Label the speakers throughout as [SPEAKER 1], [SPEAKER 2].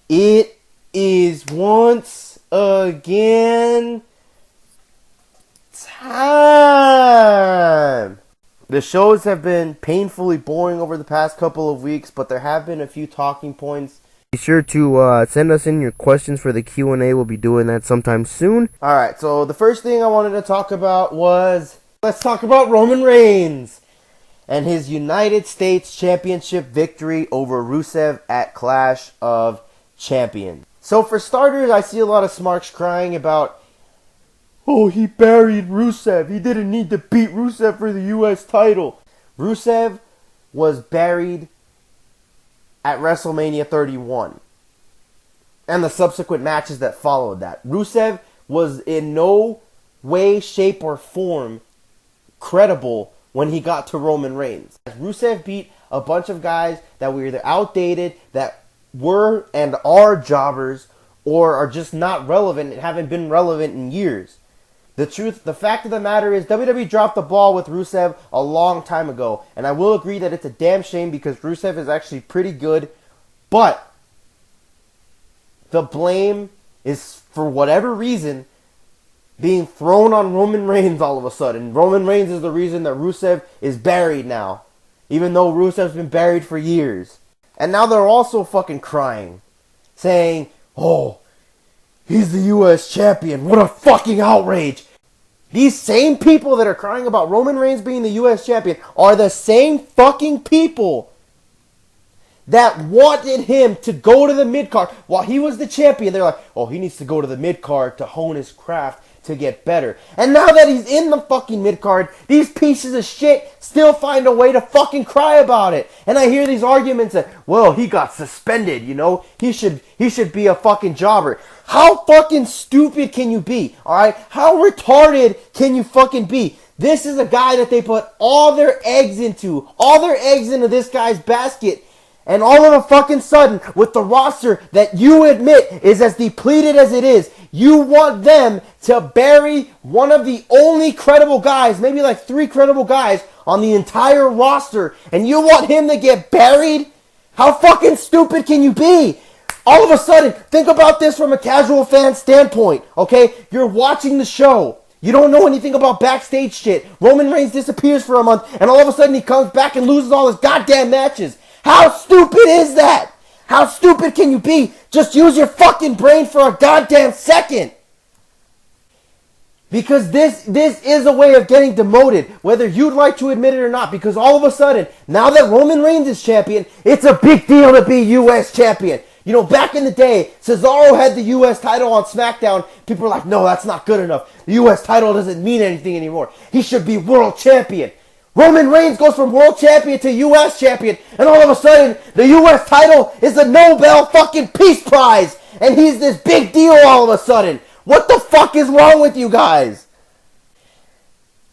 [SPEAKER 1] It is once again time. The shows have been painfully boring over the past couple of weeks, but there have been a few talking points. Be sure to send us in your questions for the Q&A. We'll be doing that sometime soon. Alright, so the first thing I wanted to talk about was, let's talk about Roman Reigns and his United States Championship victory over Rusev at Clash of Champions. So for starters, I see a lot of smarks crying about, oh, he buried Rusev. He didn't need to beat Rusev for the U.S. title. Rusev was buried at WrestleMania 31 and the subsequent matches that followed that. Rusev was in no way, shape, or form credible when he got to Roman Reigns. Rusev beat a bunch of guys that were either outdated, that were and are jobbers, or are just not relevant and haven't been relevant in years. The fact of the matter is WWE dropped the ball with Rusev a long time ago. And I will agree that it's a damn shame because Rusev is actually pretty good. But the blame is, for whatever reason, being thrown on Roman Reigns all of a sudden. Roman Reigns is the reason that Rusev is buried now. Even though Rusev's been buried for years. And now they're also fucking crying. Saying, oh, he's the U.S. champion. What a fucking outrage. These same people that are crying about Roman Reigns being the U.S. champion are the same fucking people that wanted him to go to the mid-card while he was the champion. They're like, oh, he needs to go to the mid-card to hone his craft, to get better. And now that he's in the fucking mid-card, these pieces of shit still find a way to fucking cry about it. And I hear these arguments that, well, he got suspended, you know? He should be a fucking jobber. How fucking stupid can you be, alright? How retarded can you fucking be? This is a guy that they put all their eggs into this guy's basket. And all of a fucking sudden, with the roster that you admit is as depleted as it is, you want them to bury one of the only credible guys, maybe like 3 credible guys on the entire roster, and you want him to get buried? How fucking stupid can you be? All of a sudden, think about this from a casual fan standpoint, okay? You're watching the show. You don't know anything about backstage shit. Roman Reigns disappears for a month, and all of a sudden he comes back and loses all his goddamn matches. How stupid is that? How stupid can you be? Just use your fucking brain for a goddamn second. Because this is a way of getting demoted, whether you'd like to admit it or not. Because all of a sudden, now that Roman Reigns is champion, it's a big deal to be U.S. champion. You know, back in the day, Cesaro had the U.S. title on SmackDown. People were like, no, that's not good enough. The U.S. title doesn't mean anything anymore. He should be world champion. Roman Reigns goes from world champion to U.S. champion, and all of a sudden, the U.S. title is the Nobel fucking Peace Prize, and he's this big deal all of a sudden. What the fuck is wrong with you guys?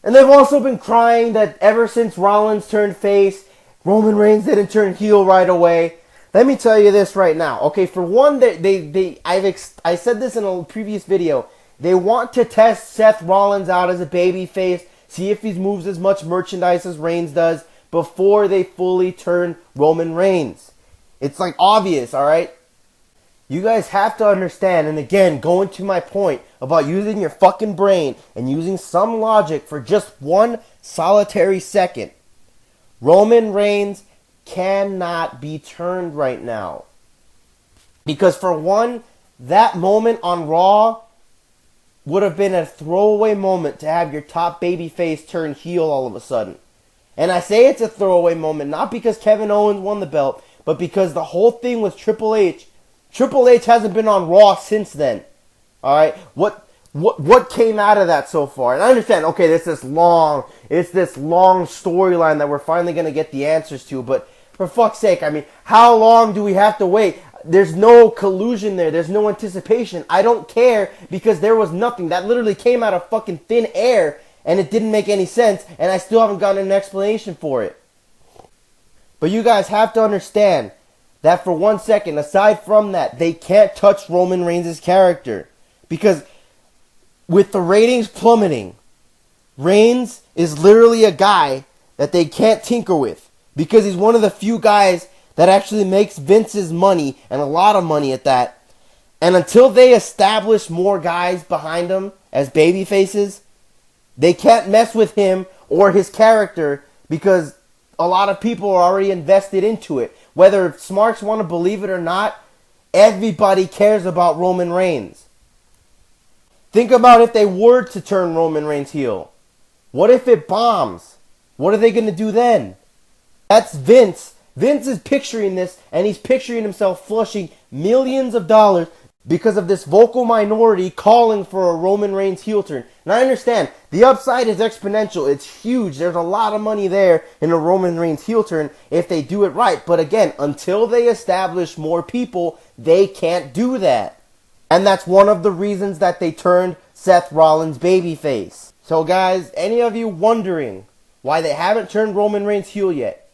[SPEAKER 1] And they've also been crying that ever since Rollins turned face, Roman Reigns didn't turn heel right away. Let me tell you this right now. Okay, for one, I said this in a previous video. They want to test Seth Rollins out as a babyface, see if he moves as much merchandise as Reigns does before they fully turn Roman Reigns. It's like obvious, alright? You guys have to understand, and again, going to my point about using your fucking brain and using some logic for just one solitary second. Roman Reigns cannot be turned right now. Because for one, that moment on Raw would have been a throwaway moment to have your top babyface turn heel all of a sudden. And I say it's a throwaway moment not because Kevin Owens won the belt, but because the whole thing was Triple H. Triple H hasn't been on Raw since then. Alright? What came out of that so far? And I understand, okay, it's this long storyline that we're finally going to get the answers to, but for fuck's sake, I mean, how long do we have to wait? There's no collusion there. There's no anticipation. I don't care because there was nothing. That literally came out of fucking thin air and it didn't make any sense and I still haven't gotten an explanation for it. But you guys have to understand that for 1 second, aside from that, they can't touch Roman Reigns' character. Because with the ratings plummeting, Reigns is literally a guy that they can't tinker with. Because he's one of the few guys that actually makes Vince's money, and a lot of money at that. And until they establish more guys behind him as baby faces, they can't mess with him or his character because a lot of people are already invested into it. Whether smarks want to believe it or not, everybody cares about Roman Reigns. Think about if they were to turn Roman Reigns heel. What if it bombs? What are they going to do then? That's Vince. Vince is picturing this, and he's picturing himself flushing millions of dollars because of this vocal minority calling for a Roman Reigns heel turn. And I understand, the upside is exponential. It's huge. There's a lot of money there in a Roman Reigns heel turn if they do it right. But again, until they establish more people, they can't do that. And that's one of the reasons that they turned Seth Rollins babyface. So guys, any of you wondering why they haven't turned Roman Reigns heel yet,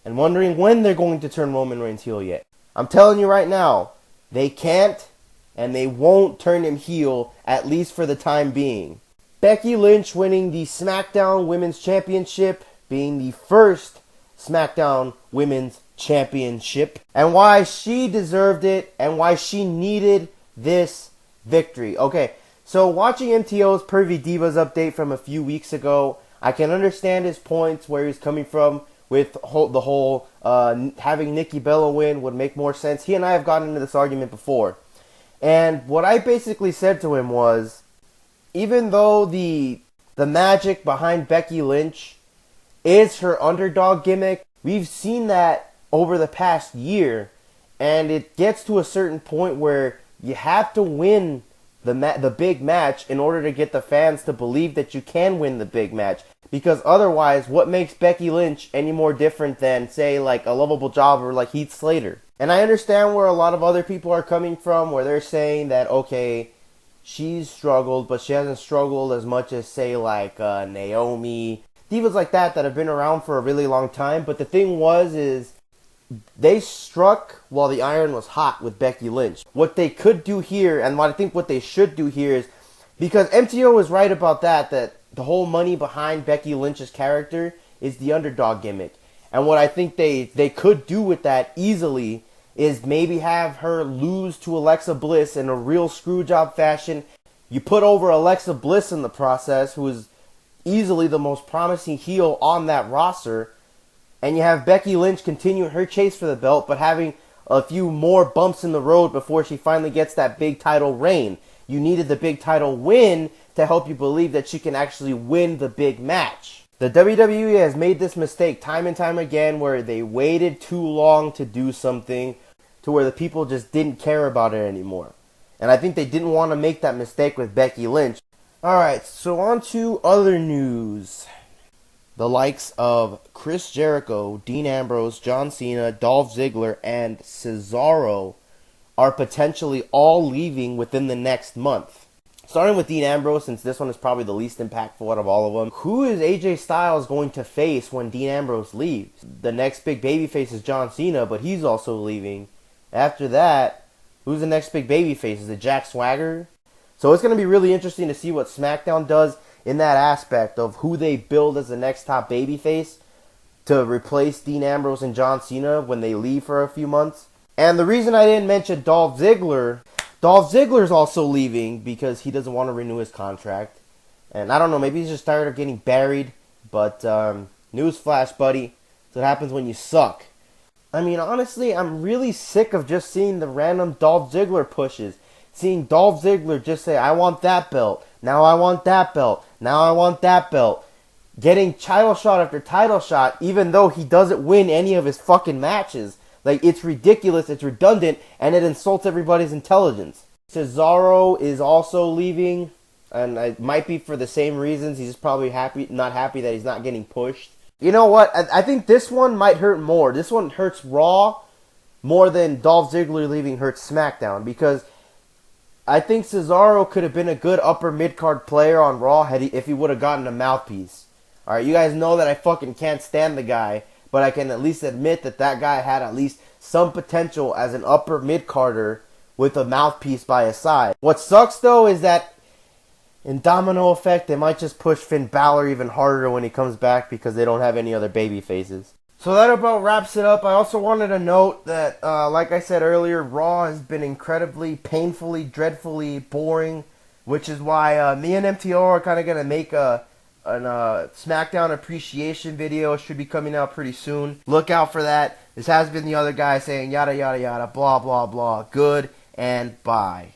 [SPEAKER 1] and wondering when they're going to turn Roman Reigns heel yet, I'm telling you right now, they can't and they won't turn him heel, at least for the time being. Becky Lynch winning the SmackDown Women's Championship, being the first SmackDown Women's Championship, and why she deserved it and why she needed this victory. Okay, so watching MTO's Pervy Divas update from a few weeks ago, I can understand his points where he's coming from with the whole having Nikki Bella win would make more sense. He and I have gotten into this argument before. And what I basically said to him was, even though the magic behind Becky Lynch is her underdog gimmick, we've seen that over the past year, and it gets to a certain point where you have to win the big match in order to get the fans to believe that you can win the big match. Because otherwise, what makes Becky Lynch any more different than, say, like a lovable jobber like Heath Slater? And I understand where a lot of other people are coming from, where they're saying that, okay, she's struggled, but she hasn't struggled as much as, say, like Naomi, divas like that have been around for a really long time. But the thing is they struck while the iron was hot with Becky Lynch. What they could do here, and what I think what they should do here is, because MTO is right about that the whole money behind Becky Lynch's character is the underdog gimmick. And what I think they could do with that easily is maybe have her lose to Alexa Bliss in a real screwjob fashion. You put over Alexa Bliss in the process, who is easily the most promising heel on that roster, and you have Becky Lynch continue her chase for the belt, but having a few more bumps in the road before she finally gets that big title reign. You needed the big title win to help you believe that she can actually win the big match. The WWE has made this mistake time and time again where they waited too long to do something to where the people just didn't care about it anymore. And I think they didn't want to make that mistake with Becky Lynch. Alright, so on to other news. The likes of Chris Jericho, Dean Ambrose, John Cena, Dolph Ziggler, and Cesaro are potentially all leaving within the next month. Starting with Dean Ambrose, since this one is probably the least impactful out of all of them. Who is AJ Styles going to face when Dean Ambrose leaves? The next big babyface is John Cena, but he's also leaving. After that, who's the next big babyface? Is it Jack Swagger? So it's going to be really interesting to see what SmackDown does in that aspect of who they build as the next top babyface to replace Dean Ambrose and John Cena when they leave for a few months. And the reason I didn't mention Dolph Ziggler's also leaving because he doesn't want to renew his contract. And I don't know, maybe he's just tired of getting buried. But newsflash, buddy, that's what happens when you suck. I mean, honestly, I'm really sick of just seeing the random Dolph Ziggler pushes. Seeing Dolph Ziggler just say, I want that belt. Now I want that belt. Now I want that belt. Getting title shot after title shot, even though he doesn't win any of his fucking matches. Like, it's ridiculous, it's redundant, and it insults everybody's intelligence. Cesaro is also leaving, and it might be for the same reasons. He's just probably not happy that he's not getting pushed. You know what? I think this one might hurt more. This one hurts Raw more than Dolph Ziggler leaving hurts SmackDown, because I think Cesaro could have been a good upper mid-card player on Raw if he would have gotten a mouthpiece. Alright, you guys know that I fucking can't stand the guy, but I can at least admit that guy had at least some potential as an upper mid-carder with a mouthpiece by his side. What sucks, though, is that in domino effect, they might just push Finn Balor even harder when he comes back because they don't have any other baby faces. So that about wraps it up. I also wanted to note that, like I said earlier, Raw has been incredibly, painfully, dreadfully boring, which is why me and MTO are kind of going to make a SmackDown appreciation video. It should be coming out pretty soon. Look out for that. This has been the other guy saying yada, yada, yada, blah, blah, blah. Good and bye.